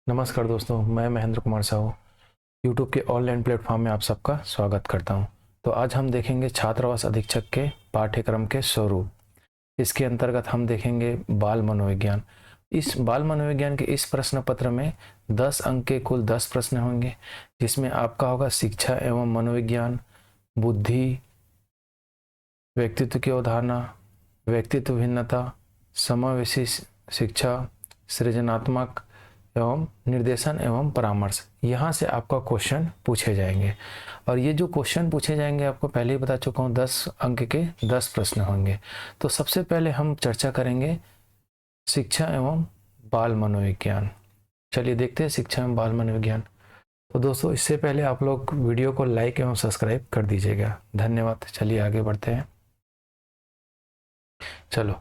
नमस्कार दोस्तों, मैं महेंद्र कुमार साहू यूट्यूब के ऑनलाइन प्लेटफॉर्म में आप सबका स्वागत करता हूं। तो आज हम देखेंगे छात्रावास अधीक्षक के पाठ्यक्रम के स्वरूप। इसके अंतर्गत हम देखेंगे बाल मनोविज्ञान। इस बाल मनोविज्ञान के इस प्रश्न पत्र में 10 अंक के कुल 10 प्रश्न होंगे, जिसमें आपका होगा शिक्षा एवं मनोविज्ञान, बुद्धि, व्यक्तित्व की अवधारणा, व्यक्तित्व भिन्नता, समावेशी शिक्षा, सृजनात्मक एवं निर्देशन एवं परामर्श। यहाँ से आपका क्वेश्चन पूछे जाएंगे और ये जो क्वेश्चन पूछे जाएंगे आपको पहले ही बता चुका हूँ, 10 अंक के 10 प्रश्न होंगे। तो सबसे पहले हम चर्चा करेंगे शिक्षा एवं बाल मनोविज्ञान। चलिए देखते हैं शिक्षा एवं बाल मनोविज्ञान। तो दोस्तों, इससे पहले आप लोग वीडियो को लाइक एवं सब्सक्राइब कर दीजिएगा, धन्यवाद। चलिए आगे बढ़ते हैं। चलो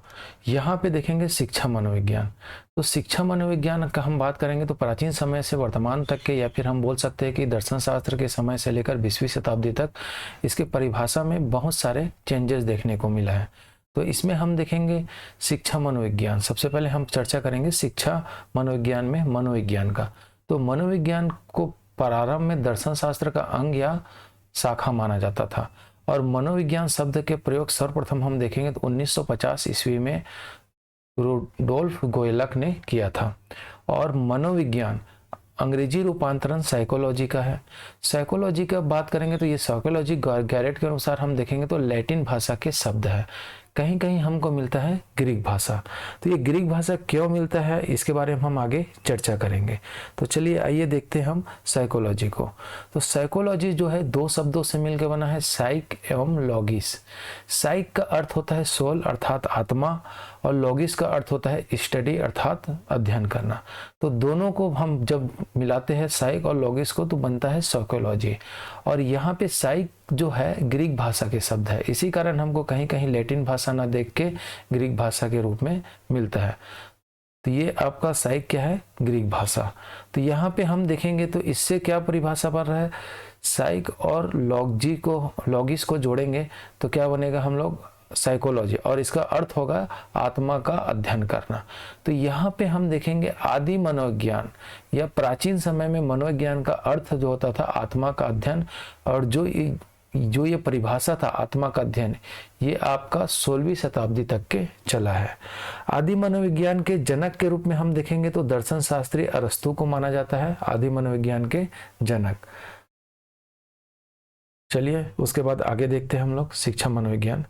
यहाँ पे देखेंगे शिक्षा मनोविज्ञान। तो शिक्षा मनोविज्ञान का हम बात करेंगे तो प्राचीन समय से वर्तमान तक के, या फिर हम बोल सकते हैं कि दर्शन शास्त्र के समय से लेकर 20वीं शताब्दी तक इसके परिभाषा में बहुत सारे चेंजेस देखने को मिला है। तो इसमें हम देखेंगे शिक्षा मनोविज्ञान। सबसे पहले हम चर्चा करेंगे शिक्षा मनोविज्ञान में मनोविज्ञान का। तो मनोविज्ञान को प्रारंभ में दर्शन शास्त्र का अंग या शाखा माना जाता था और मनोविज्ञान शब्द के प्रयोग सर्वप्रथम हम देखेंगे तो 1950 ईस्वी में रुडोल्फ गोयलक ने किया था। और मनोविज्ञान अंग्रेजी रूपांतरण साइकोलॉजी का है। साइकोलॉजी का बात करेंगे तो ये साइकोलॉजी गैरेट के अनुसार हम देखेंगे तो लैटिन भाषा के शब्द है, कहीं कहीं हमको मिलता है ग्रीक भाषा। तो ये ग्रीक भाषा क्यों मिलता है इसके बारे में हम आगे चर्चा करेंगे। तो चलिए आइए देखते हैं हम साइकोलॉजी को। तो साइकोलॉजी जो है दो शब्दों से मिलकर बना है, साइक एवं लॉगिस। साइक का अर्थ होता है सोल अर्थात आत्मा, और लॉगिस का अर्थ होता है स्टडी अर्थात अध्ययन करना। तो दोनों को हम जब मिलाते हैं साइक और लॉगिस को तो बनता है साइकोलॉजी। और यहाँ पे साइक जो है ग्रीक भाषा के शब्द है, इसी कारण हमको कहीं कहीं लैटिन भाषा ना देख के ग्रीक भाषा के रूप में मिलता है। तो ये आपका साइक क्या है, ग्रीक भाषा। तो यहाँ पे हम देखेंगे तो इससे क्या परिभाषा बन रहा है, साइक और लॉगिस को जोड़ेंगे तो क्या बनेगा हम लोग साइकोलॉजी, और इसका अर्थ होगा आत्मा का अध्ययन करना। तो यहाँ पे हम देखेंगे आदि मनोविज्ञान या प्राचीन समय में मनोविज्ञान का अर्थ जो होता था आत्मा का अध्ययन, और जो ये परिभाषा था आत्मा का अध्ययन, ये आपका 16वीं शताब्दी तक के चला है। आदि मनोविज्ञान के जनक के रूप में हम देखेंगे तो दर्शन शास्त्री अरस्तु को माना जाता है आदि मनोविज्ञान के जनक। चलिए उसके बाद आगे देखते हैं हम लोग शिक्षा मनोविज्ञान।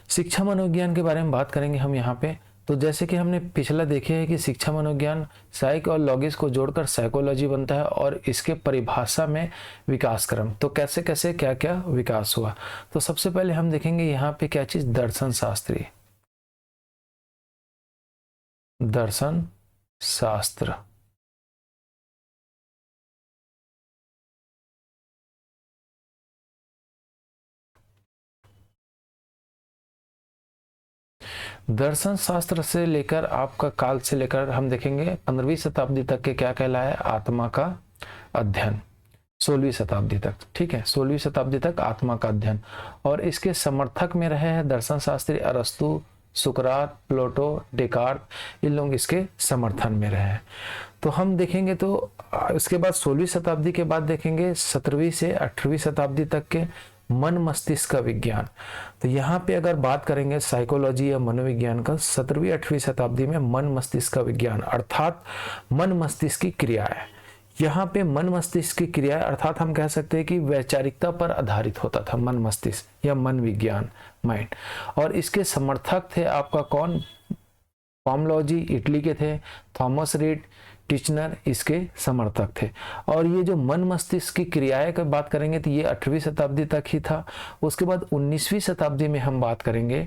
शिक्षा मनोविज्ञान के बारे में बात करेंगे हम यहाँ पे। तो जैसे कि हमने पिछला देखे है कि शिक्षा मनोविज्ञान साइक और लॉगिस को जोड़कर साइकोलॉजी बनता है, और इसके परिभाषा में विकास क्रम, तो कैसे कैसे क्या क्या विकास हुआ। तो सबसे पहले हम देखेंगे यहाँ पे क्या चीज, दर्शन शास्त्री, दर्शन शास्त्र। दर्शन शास्त्र से लेकर आपका काल से लेकर हम देखेंगे 15वीं शताब्दी तक के क्या कहलाया है, आत्मा का अध्ययन। 16वीं शताब्दी तक, ठीक है, 16वीं शताब्दी तक आत्मा का अध्ययन। और इसके समर्थक में रहे हैं दर्शन शास्त्री अरस्तु, सुकरात, प्लेटो, डेकार्त, इन लोग इसके समर्थन में रहे हैं। तो हम देखेंगे तो इसके बाद 16वीं शताब्दी के बाद देखेंगे 17वीं से 18वीं शताब्दी तक के मन मस्तिष्क का विज्ञान। तो यहाँ पे अगर बात करेंगे साइकोलॉजी या मनोविज्ञान का, 17वीं 18वीं शताब्दी में मन मस्तिष्क का विज्ञान अर्थात मन मस्तिष्क की क्रियाएं। यहाँ पे मन मस्तिष्क की क्रिया अर्थात हम कह सकते हैं कि वैचारिकता पर आधारित होता था मन मस्तिष्क या मन विज्ञान, माइंड। और इसके समर्थक थे आपका कौन, पॉमलॉजी इटली के थे, थॉमस रीड, टिचनर इसके समर्थक थे। और ये जो मन मस्तिष्क की क्रियाएं की बात करेंगे तो ये 8वीं शताब्दी तक ही था। उसके बाद 19वीं शताब्दी में हम बात करेंगे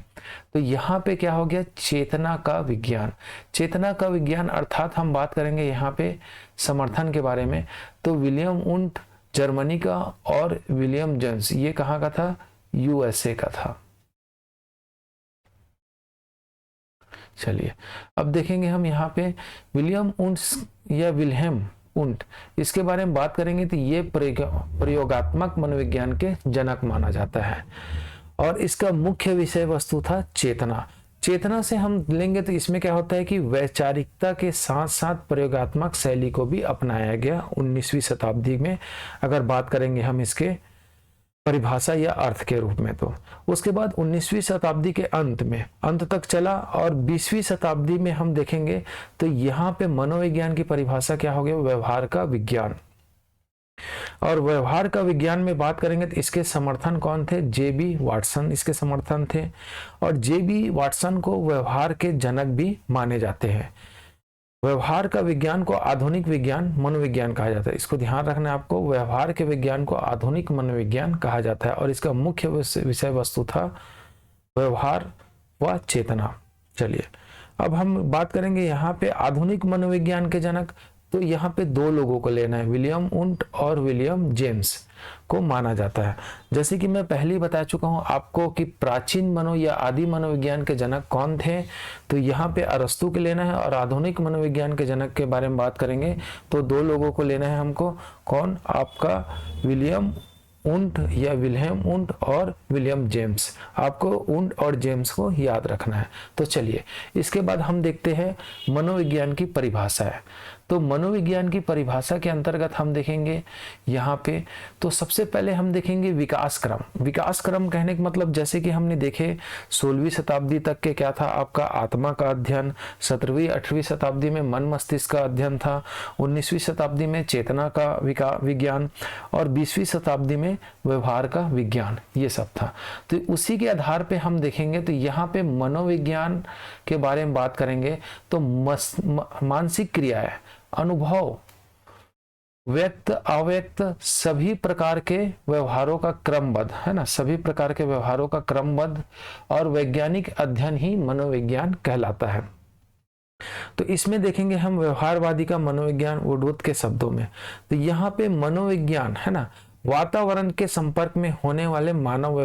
तो यहाँ पे क्या हो गया, चेतना का विज्ञान। चेतना का विज्ञान अर्थात हम बात करेंगे यहाँ पे समर्थन के बारे में, तो विलियम उंट जर्मनी का और विलियम जेम्स ये कहाँ का था, यूएसए का था। चलिए अब देखेंगे हम यहाँ पे विलियम उंट्स या विल्हेम उंट, इसके बारे में बात करेंगे तो ये प्रयोगात्मक मनोविज्ञान के जनक माना जाता है। और इसका मुख्य विषय वस्तु था चेतना। चेतना से हम लेंगे तो इसमें क्या होता है कि वैचारिकता के साथ साथ प्रयोगात्मक शैली को भी अपनाया गया 19वीं शताब्दी में, अगर बात करेंगे हम इसके परिभाषा या अर्थ के रूप में। तो उसके बाद 19वीं शताब्दी के अंत तक चला और 20वीं शताब्दी में हम देखेंगे तो यहाँ पे मनोविज्ञान की परिभाषा क्या हो गया, व्यवहार का विज्ञान। और व्यवहार का विज्ञान में बात करेंगे तो इसके समर्थन कौन थे, जेबी वाटसन इसके समर्थन थे। और जेबी वाटसन को व्यवहार के जनक भी माने जाते हैं। व्यवहार का विज्ञान को आधुनिक विज्ञान मनोविज्ञान कहा जाता है। इसको ध्यान रखना है आपको, व्यवहार के विज्ञान को आधुनिक मनोविज्ञान कहा जाता है और इसका मुख्य विषय वस्तु था व्यवहार व चेतना। चलिए अब हम बात करेंगे यहाँ पे आधुनिक मनोविज्ञान के जनक। तो यहाँ पे दो लोगों को लेना है, विलियम वुंट और विलियम जेम्स को माना जाता है। जैसे कि मैं पहले ही बता चुका हूं आपको कि प्राचीन मनो या आदि मनोविज्ञान के जनक कौन थे, तो यहाँ पे अरस्तु के लेना है। और आधुनिक मनोविज्ञान के जनक के बारे में बात करेंगे तो दो लोगों को लेना है हमको, कौन, आपका विलियम वुंट या विल्हेम वुंट और विलियम जेम्स। आपको वुंट और जेम्स को याद रखना है। तो चलिए इसके बाद हम देखते हैं मनोविज्ञान की परिभाषा है। तो मनोविज्ञान की परिभाषा के अंतर्गत हम देखेंगे यहाँ पे, तो सबसे पहले हम देखेंगे विकास क्रम। विकास क्रम कहने का मतलब जैसे कि हमने देखे 16वीं शताब्दी तक के क्या था, आपका आत्मा का अध्ययन, 17वीं 18वीं शताब्दी में मन मस्तिष्क का अध्ययन था, 19वीं शताब्दी में चेतना का विज्ञान और 20वीं शताब्दी में व्यवहार का विज्ञान, ये सब था। तो उसी के आधार पे हम देखेंगे तो यहाँ पे मनोविज्ञान के बारे में बात करेंगे तो मानसिक क्रियाएं, अनुभव, व्यक्त अव्यक्त सभी प्रकार के व्यवहारों का क्रमबद्ध, है ना, सभी प्रकार के व्यवहारों का क्रमबद्ध और वैज्ञानिक अध्ययन ही मनोविज्ञान कहलाता है। तो इसमें देखेंगे हम व्यवहारवादी का मनोविज्ञान वुडवर्थ के शब्दों में। तो यहाँ पे मनोविज्ञान, है ना, वातावरण के संपर्क में होने वाले मानव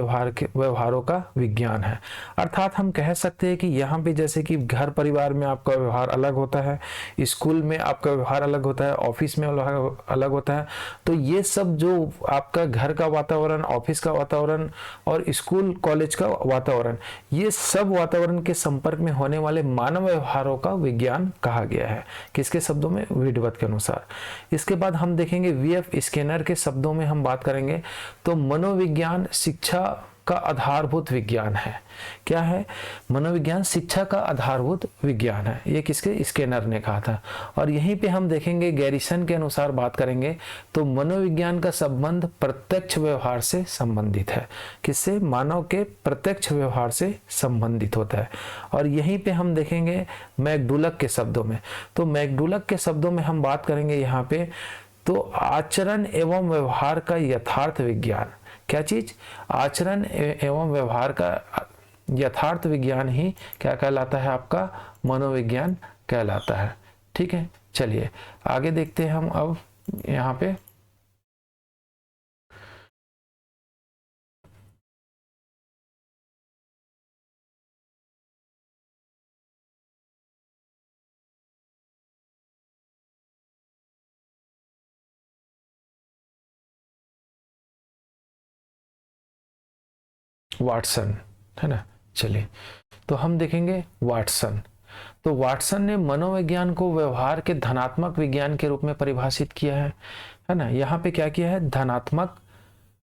व्यवहारों का विज्ञान है। अर्थात हम कह सकते हैं कि यहाँ पे जैसे कि घर परिवार में आपका व्यवहार अलग होता है, स्कूल में आपका व्यवहार अलग होता है, ऑफिस में अलग होता है। तो ये सब जो आपका घर का वातावरण, ऑफिस का वातावरण और स्कूल कॉलेज का वातावरण, ये सब वातावरण के संपर्क में होने वाले मानव व्यवहारों का विज्ञान कहा गया है। किसके शब्दों में, वुडवर्थ के अनुसार। इसके बाद हम देखेंगे वीएफ स्किनर के शब्दों में हम बात करेंगे तो मनोविज्ञान शिक्षा का आधारभूत विज्ञान है। क्या है, मनोविज्ञान शिक्षा का आधारभूत विज्ञान है। ये किसके, स्किनर ने कहा था। और यहीं पे हम देखेंगे गैरिसन के अनुसार बात करेंगे तो मनोविज्ञान का संबंध प्रत्यक्ष व्यवहार से संबंधित है। किससे, मानव के प्रत्यक्ष व्यवहार से संबंधित होता है। और यहीं पे हम देखेंगे मैकडुलक के शब्दों में। तो मैकडुलक के शब्दों में हम बात करेंगे यहाँ पे तो आचरण एवं व्यवहार का यथार्थ विज्ञान। क्या चीज, आचरण एवं व्यवहार का यथार्थ विज्ञान ही क्या कहलाता है, आपका मनोविज्ञान कहलाता है। ठीक है, चलिए आगे देखते हैं हम अब यहाँ पे। वाटसन, है ना। चलिए तो हम देखेंगे वाटसन। तो वाटसन ने मनोविज्ञान को व्यवहार के धनात्मक विज्ञान के रूप में परिभाषित किया है ना। यहाँ पे क्या किया है, धनात्मक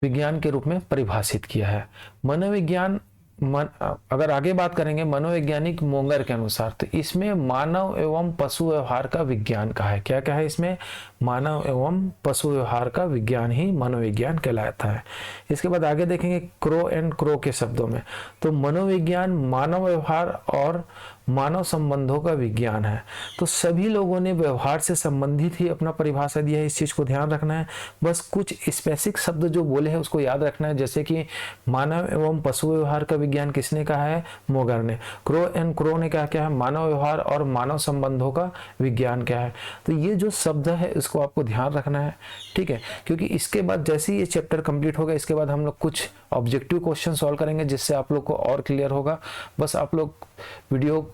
विज्ञान के रूप में परिभाषित किया है। मनोविज्ञान अगर आगे बात करेंगे मनोवैज्ञानिक मोंगर के अनुसार तो इसमें मानव एवं पशु व्यवहार का विज्ञान का है। क्या क्या है इसमें, मानव एवं पशु व्यवहार का विज्ञान ही मनोविज्ञान कहलाता है। इसके बाद आगे देखेंगे क्रो एंड क्रो के शब्दों में। तो मनोविज्ञान मानव व्यवहार और मानव संबंधों का विज्ञान है। तो सभी लोगों ने व्यवहार से संबंधित ही अपना परिभाषा दिया है, इस चीज को ध्यान रखना है। बस कुछ स्पेसिफिक शब्द जो बोले हैं उसको याद रखना है, जैसे कि मानव एवं पशु व्यवहार का विज्ञान किसने कहा है, मोगर ने। क्रो एंड क्रो ने कहा क्या है, मानव व्यवहार और मानव संबंधों का विज्ञान क्या है। तो ये जो शब्द है इसको आपको ध्यान रखना है, ठीक है, क्योंकि इसके बाद जैसे ही ये चैप्टर कंप्लीट होगा इसके बाद हम लोग कुछ ऑब्जेक्टिव क्वेश्चन सॉल्व करेंगे जिससे आप लोग को और क्लियर होगा। बस आप लोग वीडियो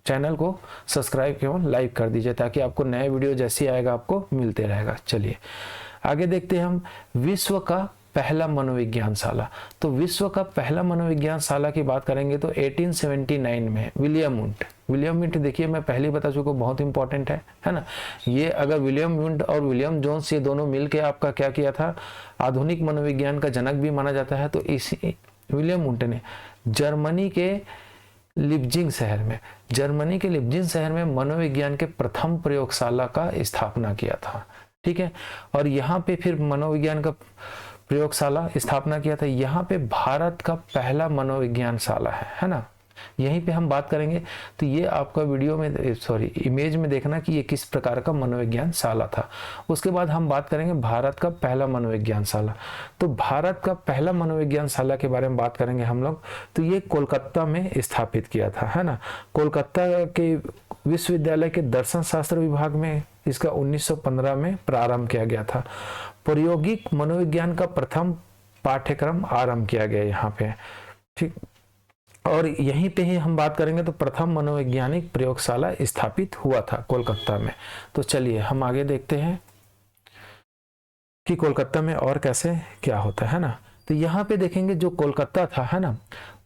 चैनल को सब्सक्राइब एवं लाइक कर दीजिए ताकि आपको नए वीडियो जैसे आएगा आपको मिलते रहेगा। चलिए आगे देखते हैं हम। विश्व का पहला मनोविज्ञान शाला। तो विश्व का पहला मनोविज्ञान शाला की बात करेंगे तो 1879 में विलियम वुंट देखिए, मैं पहले ही बता चुका हूँ, बहुत इंपॉर्टेंट है ना। ये अगर विलियम वुंट और विलियम जोन्स ये दोनों मिलके आपका क्या किया था, आधुनिक मनोविज्ञान का जनक भी माना जाता है। तो इसी विलियम वुंट ने जर्मनी के लिप्जिंग शहर में मनोविज्ञान के प्रथम प्रयोगशाला का स्थापना किया था। ठीक है, और यहाँ पे फिर मनोविज्ञान का प्रयोगशाला स्थापना किया था। यहाँ पे भारत का पहला मनोविज्ञान शाला है ना, यहीं पे हम बात करेंगे। तो ये आपका वीडियो में इमेज में देखना कि ये किस प्रकार का मनोविज्ञान शाला था। उसके बाद हम बात करेंगे भारत का पहला मनोविज्ञान शाला। तो भारत का पहला मनोविज्ञान शाला के बारे में बात करेंगे हम लोग। तो ये कोलकाता में स्थापित किया था, है ना। कोलकाता के विश्वविद्यालय के दर्शन शास्त्र विभाग में इसका 1915 में प्रारंभ किया गया था। प्रायोगिक मनोविज्ञान का प्रथम पाठ्यक्रम आरंभ किया गया यहाँ पे। ठीक, और यहीं पे ही हम बात करेंगे तो प्रथम मनोवैज्ञानिक प्रयोगशाला स्थापित हुआ था कोलकाता में। तो चलिए हम आगे देखते हैं कि कोलकाता में और कैसे क्या होता है ना। तो यहाँ पे देखेंगे जो कोलकाता था, है ना,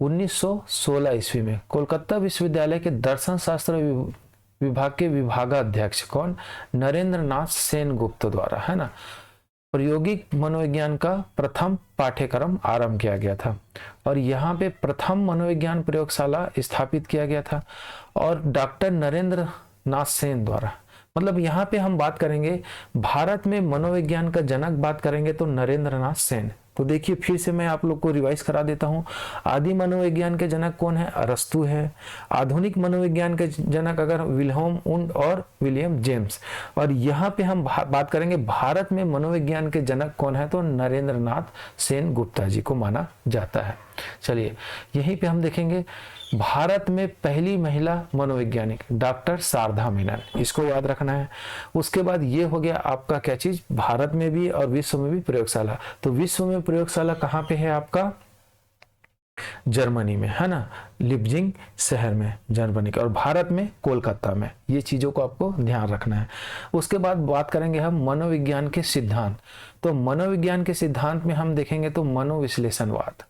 1916 ईस्वी में कोलकाता विश्वविद्यालय के दर्शन शास्त्र विभाग के विभागाध्यक्ष कौन, नरेंद्र नाथ सेन गुप्त द्वारा, है ना, प्रायोगिक मनोविज्ञान का प्रथम पाठ्यक्रम आरंभ किया गया था। और यहाँ पे प्रथम मनोविज्ञान प्रयोगशाला स्थापित किया गया था और डॉक्टर नरेंद्र नाथ सेन द्वारा। मतलब यहाँ पे हम बात करेंगे भारत में मनोविज्ञान का जनक बात करेंगे तो नरेंद्र नाथ सेन। तो देखिए फिर से मैं आप लोग को रिवाइज करा देता हूँ। आदि मनोविज्ञान के जनक कौन है, अरस्तु है। आधुनिक मनोविज्ञान के जनक अगर विल्हेम वुंट और विलियम जेम्स। और यहाँ पे हम बात करेंगे भारत में मनोविज्ञान के जनक कौन है, तो नरेंद्र नाथ सेन गुप्ता जी को माना जाता है। चलिए यहीं पे हम देखेंगे भारत में पहली महिला मनोवैज्ञानिक डॉक्टर शारदा मेनन, इसको याद रखना है। उसके बाद ये हो गया आपका क्या चीज, भारत में भी और विश्व में भी प्रयोगशाला। तो विश्व में प्रयोगशाला कहाँ पे है आपका, जर्मनी में, है ना, लिप्जिंग शहर में जर्मनी का, और भारत में कोलकाता में। ये चीजों को आपको ध्यान रखना है। उसके बाद बात करेंगे हम मनोविज्ञान के सिद्धांत। तो मनोविज्ञान के सिद्धांत में हम देखेंगे तो मनोविश्लेषणवाद।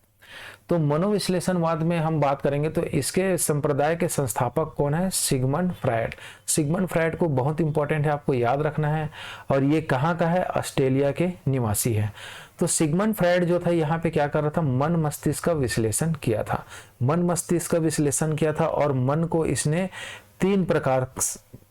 तो मनोविश्लेषणवाद में हम बात करेंगे तो इसके संप्रदाय के संस्थापक कौन है, सिगमंड फ्रायड। सिगमंड फ्रायड को बहुत इंपॉर्टेंट है, आपको याद रखना है। और ये कहाँ का है, ऑस्ट्रेलिया के निवासी है। तो सिगमंड फ्रायड जो था यहाँ पे क्या कर रहा था, मन मस्तिष्क का विश्लेषण किया था। मन मस्तिष्क का विश्लेषण किया था और मन को इसने 3 प्रकार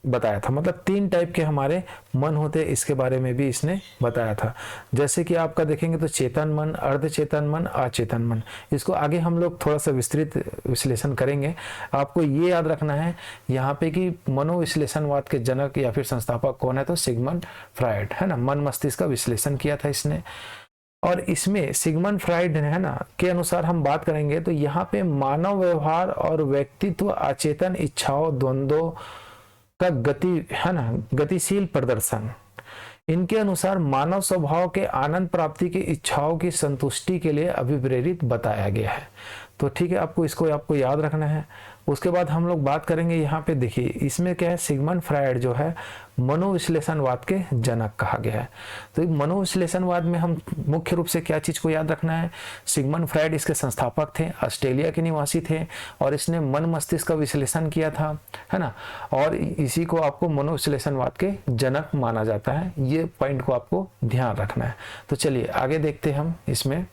बताया था। मतलब 3 टाइप के हमारे मन होते, इसके बारे में भी इसने बताया था। जैसे कि आपका देखेंगे तो चेतन मन, अर्धचेतन मन, अचेतन मन। इसको आगे हम लोग थोड़ा सा विस्तृत विश्लेषण करेंगे। आपको ये याद रखना है यहाँ पे कि मनोविश्लेषणवाद के जनक या फिर संस्थापक कौन है, तो सिगमंड फ्रायड, है ना। मन मस्तिष्क का विश्लेषण किया था इसने। और इसमें सिगमंड फ्रायड है ना के अनुसार हम बात करेंगे तो यहाँ पे मानव व्यवहार और व्यक्तित्व, अचेतन इच्छाओं, द्वंद्वों का गति, है ना, गतिशील प्रदर्शन, इनके अनुसार मानव स्वभाव के आनंद प्राप्ति की इच्छाओं की संतुष्टि के लिए अभिप्रेरित बताया गया है। तो ठीक है, आपको याद रखना है। उसके बाद हम लोग बात करेंगे यहाँ पे, देखिए इसमें क्या है, सिगमंड फ्रायड जो है मनोविश्लेषणवाद के जनक कहा गया है। तो मनोविश्लेषणवाद में हम मुख्य रूप से क्या चीज को याद रखना है, सिगमंड फ्रायड इसके संस्थापक थे, ऑस्ट्रेलिया के निवासी थे और इसने मन मस्तिष्क का विश्लेषण किया था, है ना। और इसी को आपको मनोविश्लेषणवाद के जनक माना जाता है। ये पॉइंट को आपको ध्यान रखना है। तो चलिए आगे देखते हैं हम इसमें।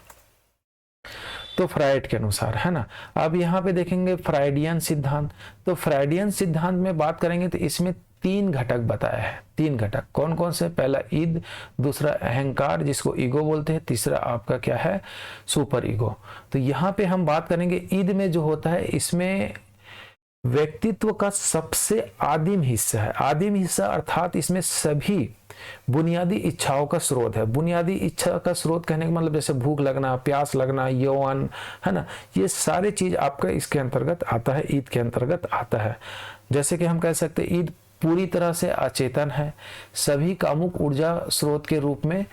तो फ्रायड के अनुसार, है ना। अब यहाँ पे देखेंगे फ्रायडियन सिद्धांत। तो फ्रायडियन सिद्धांत में बात करेंगे तो इसमें 3 घटक बताया है। 3 घटक कौन कौन से, पहला ईद, दूसरा अहंकार जिसको ईगो बोलते हैं, तीसरा आपका क्या है, सुपर ईगो। तो यहाँ पे हम बात करेंगे ईद में जो होता है, इसमें व्यक्तित्व का सबसे आदिम हिस्सा है। आदिम हिस्सा अर्थात इसमें सभी बुनियादी इच्छाओं का स्रोत है। बुनियादी इच्छा का स्रोत कहने का मतलब जैसे भूख लगना, प्यास लगना, यौवन, है ना, ये सारे चीज आपका इसके अंतर्गत आता है, ईद के अंतर्गत आता है। जैसे कि हम कह सकते हैं ईद पूरी तरह से अचेतन है, सभी कामुक ऊर्जा स्रोत के रूप में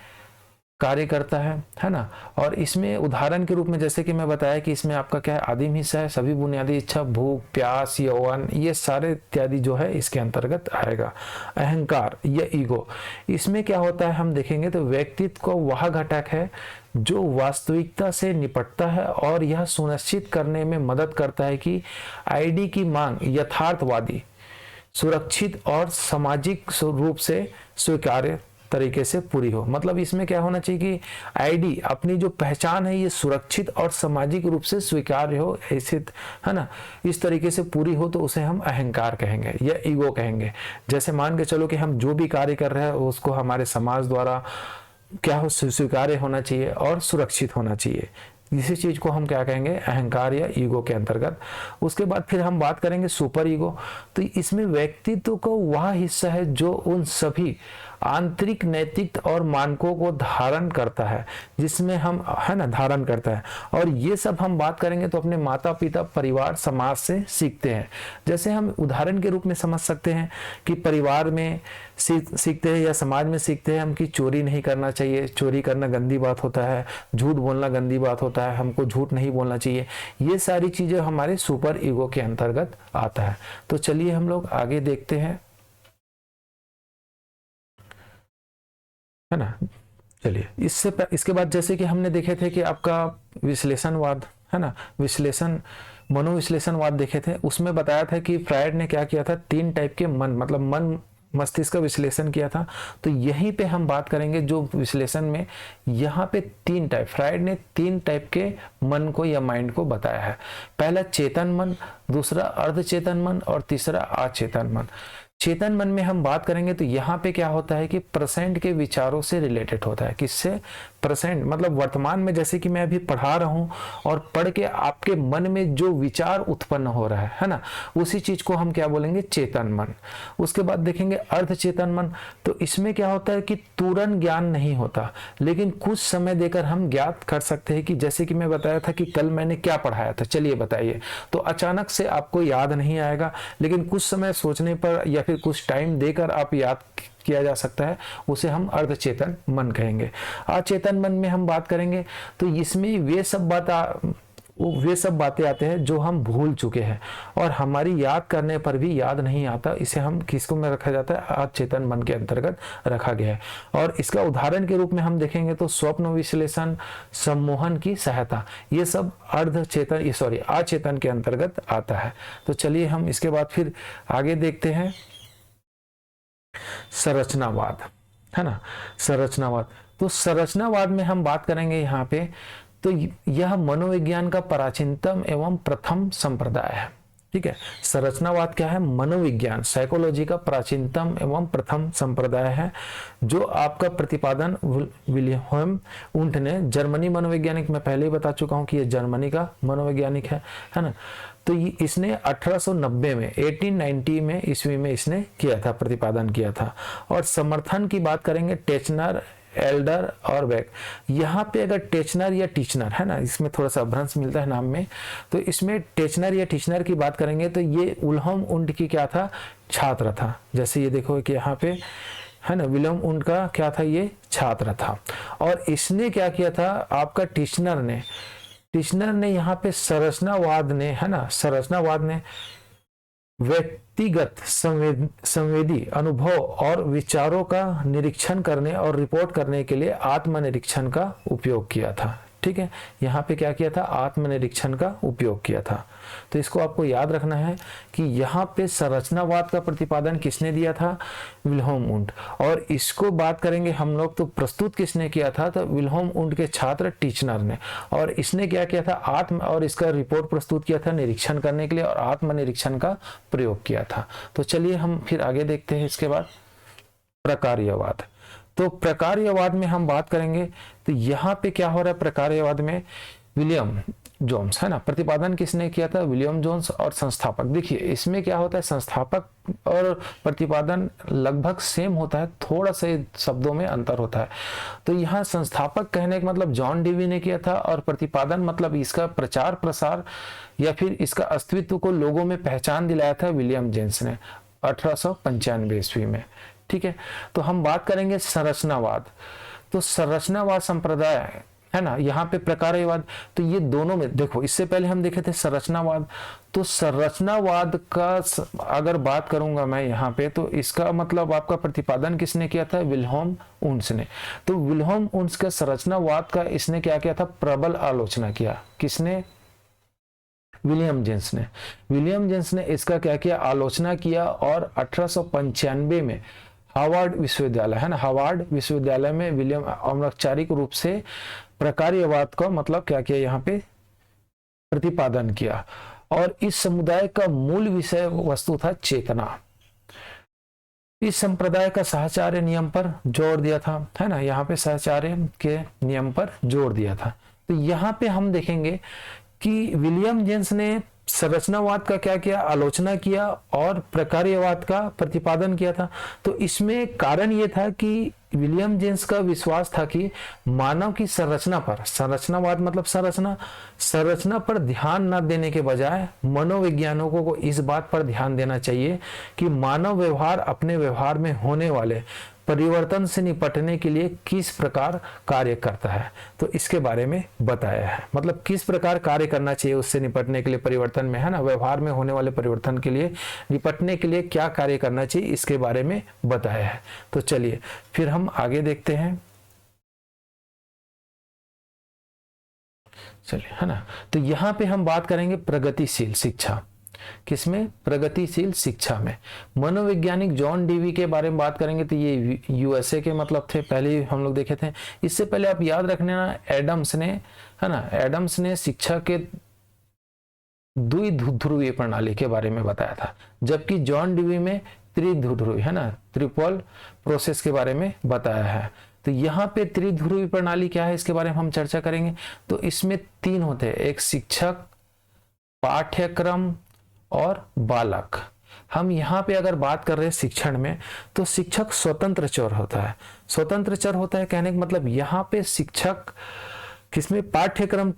कार्य करता है ना। और इसमें उदाहरण के रूप में जैसे कि मैं बताया कि इसमें आपका क्या है, आदिम हिस्सा है, सभी बुनियादी इच्छा, भूख, प्यास, यौवन, ये सारे इत्यादि जो है इसके अंतर्गत आएगा। अहंकार या ईगो, इसमें क्या होता है हम देखेंगे तो व्यक्तित्व को वह घटक है जो वास्तविकता से निपटता है और यह सुनिश्चित करने में मदद करता है कि आईडी की मांग यथार्थवादी, सुरक्षित और सामाजिक रूप से स्वीकार्य तरीके से पूरी हो। मतलब इसमें क्या होना चाहिए कि आईडी, अपनी जो पहचान है, ये सुरक्षित और सामाजिक रूप से स्वीकार्य हो, ऐसे है ना, इस तरीके से पूरी हो तो उसे हम अहंकार कहेंगे या ईगो कहेंगे। जैसे मान के चलो कि हम जो भी कार्य कर रहे हैं उसको हमारे समाज द्वारा क्या हो, स्वीकार्य होना चाहिए और सुरक्षित होना चाहिए। इसी चीज को हम क्या कहेंगे, अहंकार या ईगो के अंतर्गत। उसके बाद फिर हम बात करेंगे सुपर ईगो। तो इसमें व्यक्तित्व को वह हिस्सा है जो उन सभी आंतरिक नैतिक और मानकों को धारण करता है जिसमें हम है ना धारण करता है। और ये सब हम बात करेंगे तो अपने माता पिता, परिवार, समाज से सीखते हैं। जैसे हम उदाहरण के रूप में समझ सकते हैं कि परिवार में सीखते हैं या समाज में सीखते हैं हम कि चोरी नहीं करना चाहिए, चोरी करना गंदी बात होता है, झूठ बोलना गंदी बात होता है, हमको झूठ नहीं बोलना चाहिए। ये सारी चीजें हमारे सुपर ईगो के अंतर्गत आता है। तो चलिए हम लोग आगे देखते हैं, है ना। चलिए इसके बाद जैसे कि हमने देखे थे कि आपका विश्लेषणवाद, है ना, मनोविश्लेषणवाद देखे थे। उसमें बताया था कि फ्रायड ने क्या किया था, 3 टाइप के मन, मतलब मन मस्तिष्क का विश्लेषण किया था। तो यहीं पे हम बात करेंगे जो विश्लेषण में यहाँ पे 3 टाइप, फ्रायड ने 3 टाइप के मन को या माइंड को बताया है। पहला चेतन मन, दूसरा अर्धचेतन मन और तीसरा अचेतन मन। चेतन मन में हम बात करेंगे तो यहाँ पे क्या होता है कि प्रेजेंट के विचारों से रिलेटेड होता है। किससे? प्रेजेंट, मतलब वर्तमान में, जैसे कि मैं अभी पढ़ा रहा हूँ और पढ़ के आपके मन में जो विचार उत्पन्न हो रहा है ना, उसी चीज को हम क्या बोलेंगे, चेतन मन। उसके बाद देखेंगे अर्धचेतन मन। तो इसमें क्या होता है कि तुरंत ज्ञान नहीं होता, लेकिन कुछ समय देकर हम ज्ञात कर सकते हैं कि जैसे कि मैं बताया था कि कल मैंने क्या पढ़ाया था, चलिए बताइए। तो अचानक से आपको याद नहीं आएगा, लेकिन कुछ समय सोचने पर या फिर कुछ टाइम देकर आप याद किया जा सकता है, उसे हम अर्धचेतन मन कहेंगे। अचेतन मन में हम बात करेंगे तो इसमें वे सब बातें आते हैं जो हम भूल चुके हैं और हमारी याद करने पर भी याद नहीं आता। इसे हम किसको में रखा जाता है, अचेतन मन के अंतर्गत रखा गया है। और इसका उदाहरण के रूप में हम देखेंगे तो स्वप्न विश्लेषण, सम्मोहन की सहायता, ये सब अचेतन के अंतर्गत आता है। तो चलिए हम इसके बाद फिर आगे देखते हैं संरचनावाद, है ना। संरचनावाद, तो संरचनावाद में हम बात करेंगे यहाँ पे, तो यह मनोविज्ञान का प्राचीनतम एवं प्रथम संप्रदाय है। ठीक है, संरचनावाद क्या है, मनोविज्ञान, साइकोलॉजी का प्राचीनतम एवं प्रथम संप्रदाय है, जो आपका प्रतिपादन विलियम उंट ने, जर्मनी मनोवैज्ञानिक, मैं पहले ही बता चुका हूं कि ये जर्मनी का मनोवैज्ञानिक है ना। तो इसने 1890 में 1890 में ईस्वी में इसने किया था, प्रतिपादन किया था। और समर्थन की बात करेंगे टेचनर, एल्डर और बेक। यहाँ पे अगर टेचनर या टीचनर, है ना, इसमें थोड़ा सा भ्रंश मिलता है नाम में, तो इसमें टेचनर या टीचनर की बात करेंगे तो ये विल्हेम उंट की क्या था, छात्र था। जैसे ये देखो कि यहाँ पे, है ना, विलियम उंट का क्या था, ये छात्र था। और इसने क्या किया था, आपका टीचनर ने यहाँ पे संरचनावाद ने, है ना, संरचनावाद ने व्यक्तिगत संवेदी अनुभव और विचारों का निरीक्षण करने और रिपोर्ट करने के लिए आत्मनिरीक्षण का उपयोग किया था। ठीक है, यहाँ पे क्या किया था, आत्मनिरीक्षण का उपयोग किया था। तो इसको आपको याद रखना है कि यहाँ पे संरचनावाद का प्रतिपादन किसने दिया था, विल्हेम उंट। और इसको बात करेंगे हम लोग तो प्रस्तुत किसने किया था, तो विल्हेम उंट के छात्र टीचनर ने। और इसने क्या किया था, और इसका रिपोर्ट प्रस्तुत किया था निरीक्षण करने के लिए और आत्मनिरीक्षण का प्रयोग किया था। तो चलिए हम फिर आगे देखते हैं। इसके बाद प्रकार्यवाद। तो प्रकार्यवाद में हम बात करेंगे तो यहाँ पे क्या हो रहा है, प्रकार्यवाद में विलियम जोन्स, है ना, प्रतिपादन किसने किया था, विलियम जोन्स। और संस्थापक, देखिए इसमें क्या होता है, संस्थापक और प्रतिपादन लगभग सेम होता है, थोड़ा सा शब्दों में अंतर होता है। तो यहाँ संस्थापक कहने का मतलब जॉन डेवी ने किया था, और प्रतिपादन मतलब इसका प्रचार प्रसार या फिर इसका अस्तित्व को लोगों में पहचान दिलाया था विलियम जेम्स ने 1895 ईस्वी में। ठीक है, तो हम बात करेंगे संरचनावाद। तो तो संरचनावाद संप्रदाय है ना, यहाँ पे प्रकारवाद, तो ये दोनों में देखो, इससे पहले हम देखे थे संरचनावाद। तो संरचनावाद का अगर बात करूंगा मैं यहाँ पे, तो इसका मतलब आपका प्रतिपादन किसने किया था? विल्हेम वुंश ने। तो विल्हेम वुंश का संरचनावाद का इसने क्या किया था? प्रबल आलोचना किया। किसने? विलियम जेम्स ने। विलियम जेम्स ने इसका क्या किया? आलोचना किया। और 1895 में हार्वर्ड विश्वविद्यालय है ना, हार्वर्ड विश्वविद्यालय में विलियम अनौपचारिक रूप से प्रकार्यवाद का मतलब क्या किया? यहाँ पे प्रतिपादन किया। और इस समुदाय का मूल विषय वस्तु था चेतना। इस संप्रदाय का साहचर्य नियम पर जोर दिया था, है ना, यहाँ पे साहचर्य के नियम पर जोर दिया था। तो यहाँ पे हम देखेंगे कि विलियम जेम्स ने संरचनावाद का क्या किया? आलोचना किया और प्रकार्यवाद का प्रतिपादन किया था। तो इसमें कारण ये था कि विलियम जेम्स का विश्वास था कि मानव की संरचना पर, संरचनावाद मतलब संरचना पर ध्यान न देने के बजाय मनोवैज्ञानिकों को इस बात पर ध्यान देना चाहिए कि मानव व्यवहार अपने व्यवहार में होने वाले परिवर्तन से निपटने के लिए किस प्रकार कार्य करता है। तो इसके बारे में बताया है, मतलब किस प्रकार कार्य करना चाहिए उससे निपटने के लिए, परिवर्तन में, है ना, व्यवहार में होने वाले परिवर्तन के लिए निपटने के लिए क्या कार्य करना चाहिए, इसके बारे में बताया है। तो चलिए फिर हम आगे देखते हैं। चलिए, है ना, तो यहाँ पे हम बात करेंगे प्रगतिशील शिक्षा। किसमें? प्रगतिशील शिक्षा में। मनोवैज्ञानिक जॉन डेवी के बारे में बात करेंगे। तो ये यूएसए के मतलब थे, पहले ही हम लोग देखे थे। इससे पहले आप याद रखने ना, एडम्स ने, है ना, एडम्स ने शिक्षा के द्विध्रुवीय प्रणाली के बारे में बताया था, जबकि जॉन डेवी में त्रिध्रुवीय, है ना, ट्रिपल प्रोसेस के बारे में बताया है। तो यहाँ पे त्रिध्रुवीय प्रणाली क्या है, इसके बारे में हम चर्चा करेंगे। तो इसमें 3 होते हैं, एक शिक्षक, पाठ्यक्रम और बालक। हम यहाँ पे अगर बात कर रहे हैं शिक्षण में, तो शिक्षक स्वतंत्र चर होता है। स्वतंत्र चर होता है कहने का मतलब यहाँ पे शिक्षक किसमें? पाठ्यक्रम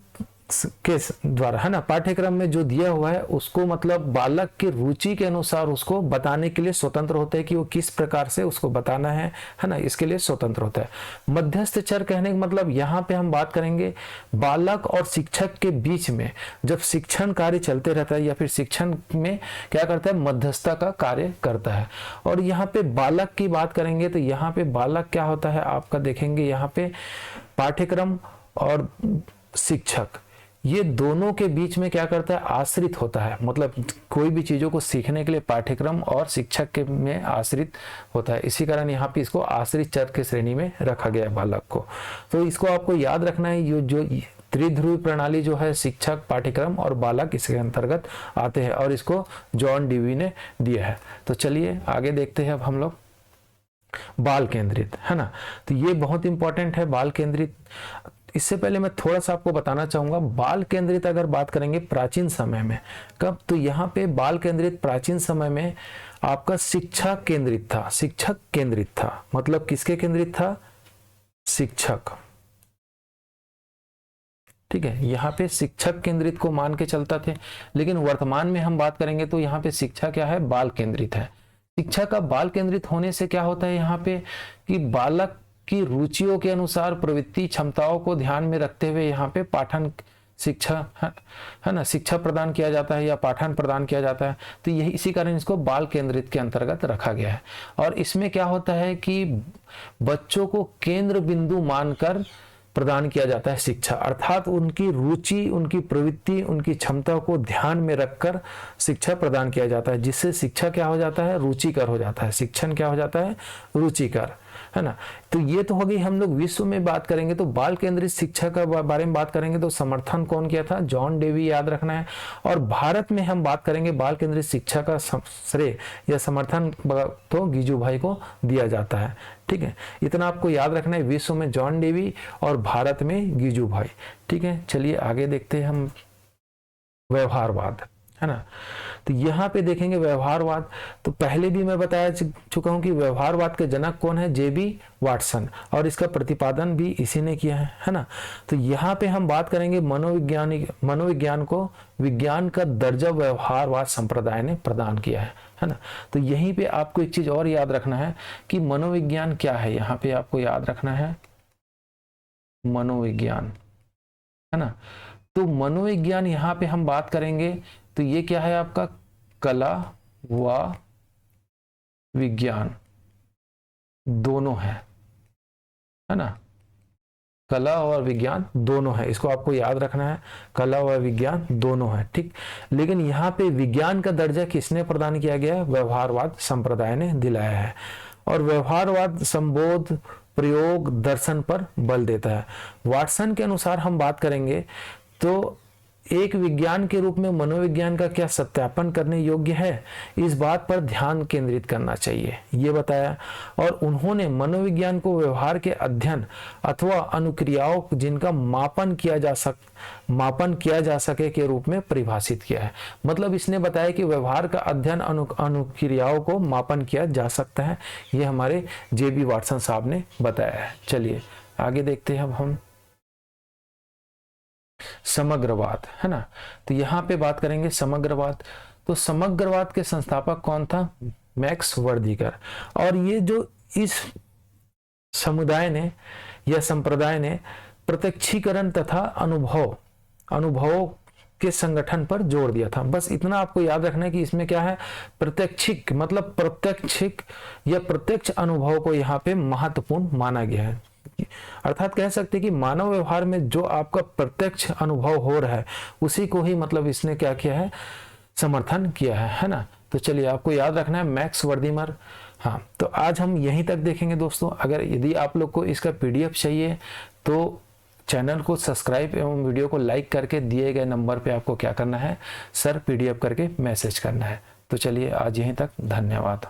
के द्वारा, है ना, पाठ्यक्रम में जो दिया हुआ है उसको मतलब बालक की रुचि के अनुसार उसको बताने के लिए स्वतंत्र होता है कि वो किस प्रकार से उसको बताना है ना, इसके लिए स्वतंत्र होता है। मध्यस्थ चर कहने का मतलब यहाँ पे हम बात करेंगे बालक और शिक्षक के बीच में जब शिक्षण कार्य चलते रहता है या फिर शिक्षण में क्या करता है? मध्यस्थता का कार्य करता है। और यहाँ पे बालक की बात करेंगे तो यहाँ पे बालक क्या होता है आपका देखेंगे, यहाँ पे पाठ्यक्रम और शिक्षक ये दोनों के बीच में क्या करता है? आश्रित होता है। मतलब कोई भी चीजों को सीखने के लिए पाठ्यक्रम और शिक्षक के में आश्रित होता है। इसी कारण यहाँ पे इसको आश्रित चर के श्रेणी में रखा गया है बालक को। तो इसको आपको याद रखना है, ये जो त्रिध्रुवी प्रणाली जो है, शिक्षक, पाठ्यक्रम और बालक इसके अंतर्गत आते हैं, और इसको जॉन डेवी ने दिया है। तो चलिए आगे देखते हैं अब हम लोग। बाल केंद्रित, है ना, तो ये बहुत इंपॉर्टेंट है, बाल केंद्रित। इससे पहले मैं थोड़ा सा आपको बताना चाहूंगा, बाल केंद्रित अगर बात करेंगे प्राचीन समय में कब, तो यहाँ पे बाल केंद्रित प्राचीन समय में आपका शिक्षा केंद्रित था। शिक्षक केंद्रित था मतलब किसके केंद्रित था? शिक्षक। ठीक है, यहाँ पे शिक्षक केंद्रित को मान के चलता थे, लेकिन वर्तमान में हम बात करेंगे तो यहाँ पे शिक्षा क्या है? बाल केंद्रित है। शिक्षा का बाल केंद्रित होने से क्या होता है यहाँ पे कि बालक की रुचियों के अनुसार प्रवृत्ति क्षमताओं को ध्यान में रखते हुए यहाँ पे पाठन शिक्षा, है ना, शिक्षा प्रदान किया जाता है या पाठन प्रदान किया जाता है। तो यही इसी कारण इसको बाल केंद्रित के अंतर्गत रखा गया है। और इसमें क्या होता है कि बच्चों को केंद्र बिंदु मानकर प्रदान किया जाता है शिक्षा, अर्थात उनकी रुचि, उनकी प्रवृत्ति, उनकी क्षमता को ध्यान में रखकर शिक्षा प्रदान किया जाता है, जिससे शिक्षा क्या हो जाता है? रुचिकर हो जाता है। शिक्षण क्या हो जाता है? रुचिकर, है ना। तो ये तो हो गई, हम लोग विश्व में बात करेंगे तो बाल केंद्रित शिक्षा का बारे में बात करेंगे तो समर्थन कौन किया था? जॉन डेवी, याद रखना है। और भारत में हम बात करेंगे बाल केंद्रित शिक्षा का श्रेय या समर्थन तो गिजू भाई को दिया जाता है। ठीक है, इतना आपको याद रखना है, विश्व में जॉन डेवी और भारत में गिजू भाई। ठीक है, चलिए आगे देखते हैं हम व्यवहारवाद, है ना। तो यहाँ पे देखेंगे व्यवहारवाद। तो पहले भी मैं बताया चुका हूं कि व्यवहारवाद के जनक कौन है? जेबी वाटसन, और इसका प्रतिपादन भी इसी ने किया है ना। तो यहाँ पे हम बात करेंगे मनोविज्ञान को विज्ञान का दर्जा व्यवहारवाद संप्रदाय ने प्रदान किया है ना। तो यहीं पे आपको एक चीज और याद रखना है कि मनोविज्ञान क्या है, यहाँ पे आपको याद रखना है मनोविज्ञान, है ना। तो मनोविज्ञान यहाँ पे हम बात करेंगे तो ये क्या है आपका, कला व विज्ञान दोनों है ना। कला और विज्ञान दोनों है, इसको आपको याद रखना है, कला और विज्ञान दोनों है, ठीक। लेकिन यहाँ पे विज्ञान का दर्जा किसने प्रदान किया गया है, व्यवहारवाद संप्रदाय ने दिलाया है। और व्यवहारवाद संबोध प्रयोग दर्शन पर बल देता है। वाटसन के अनुसार हम बात करेंगे तो एक विज्ञान के रूप में मनोविज्ञान का क्या सत्यापन करने योग्य है, इस बात पर ध्यान केंद्रित करना चाहिए, ये बताया। और उन्होंने मनोविज्ञान को व्यवहार के अध्ययन अथवा अनुक्रियाओं जिनका मापन किया जा सके के रूप में परिभाषित किया है। मतलब इसने बताया कि व्यवहार का अध्ययन अनुक्रियाओं को मापन किया जा सकता है, ये हमारे जेबी वाटसन साहब ने बताया है। चलिए आगे देखते हैं अब हम समग्रवाद, है ना। तो यहाँ पे बात करेंगे समग्रवाद। तो समग्रवाद के संस्थापक कौन था, मैक्स वर्दीकर। और ये जो इस समुदाय ने या संप्रदाय ने प्रत्यक्षीकरण तथा अनुभवों के संगठन पर जोर दिया था। बस इतना आपको याद रखना है कि इसमें क्या है, प्रत्यक्षिक मतलब प्रत्यक्षिक या प्रत्यक्ष अनुभव को यहाँ पे महत्वपूर्ण माना गया है। अर्थात कह सकते हैं कि मानव व्यवहार में जो आपका प्रत्यक्ष अनुभव हो रहा है उसी को ही मतलब इसने क्या किया है, समर्थन किया है ना। तो चलिए आपको याद रखना है मैक्स वर्दीकर। हाँ, तो आज हम यहीं तक देखेंगे दोस्तों। अगर यदि आप लोग को इसका पीडीएफ चाहिए तो चैनल को सब्सक्राइब एवं वीडियो को लाइक करके दिए गए नंबर पे आपको क्या करना है, सर पीडीएफ करके मैसेज करना है। तो चलिए आज यहीं तक, धन्यवाद।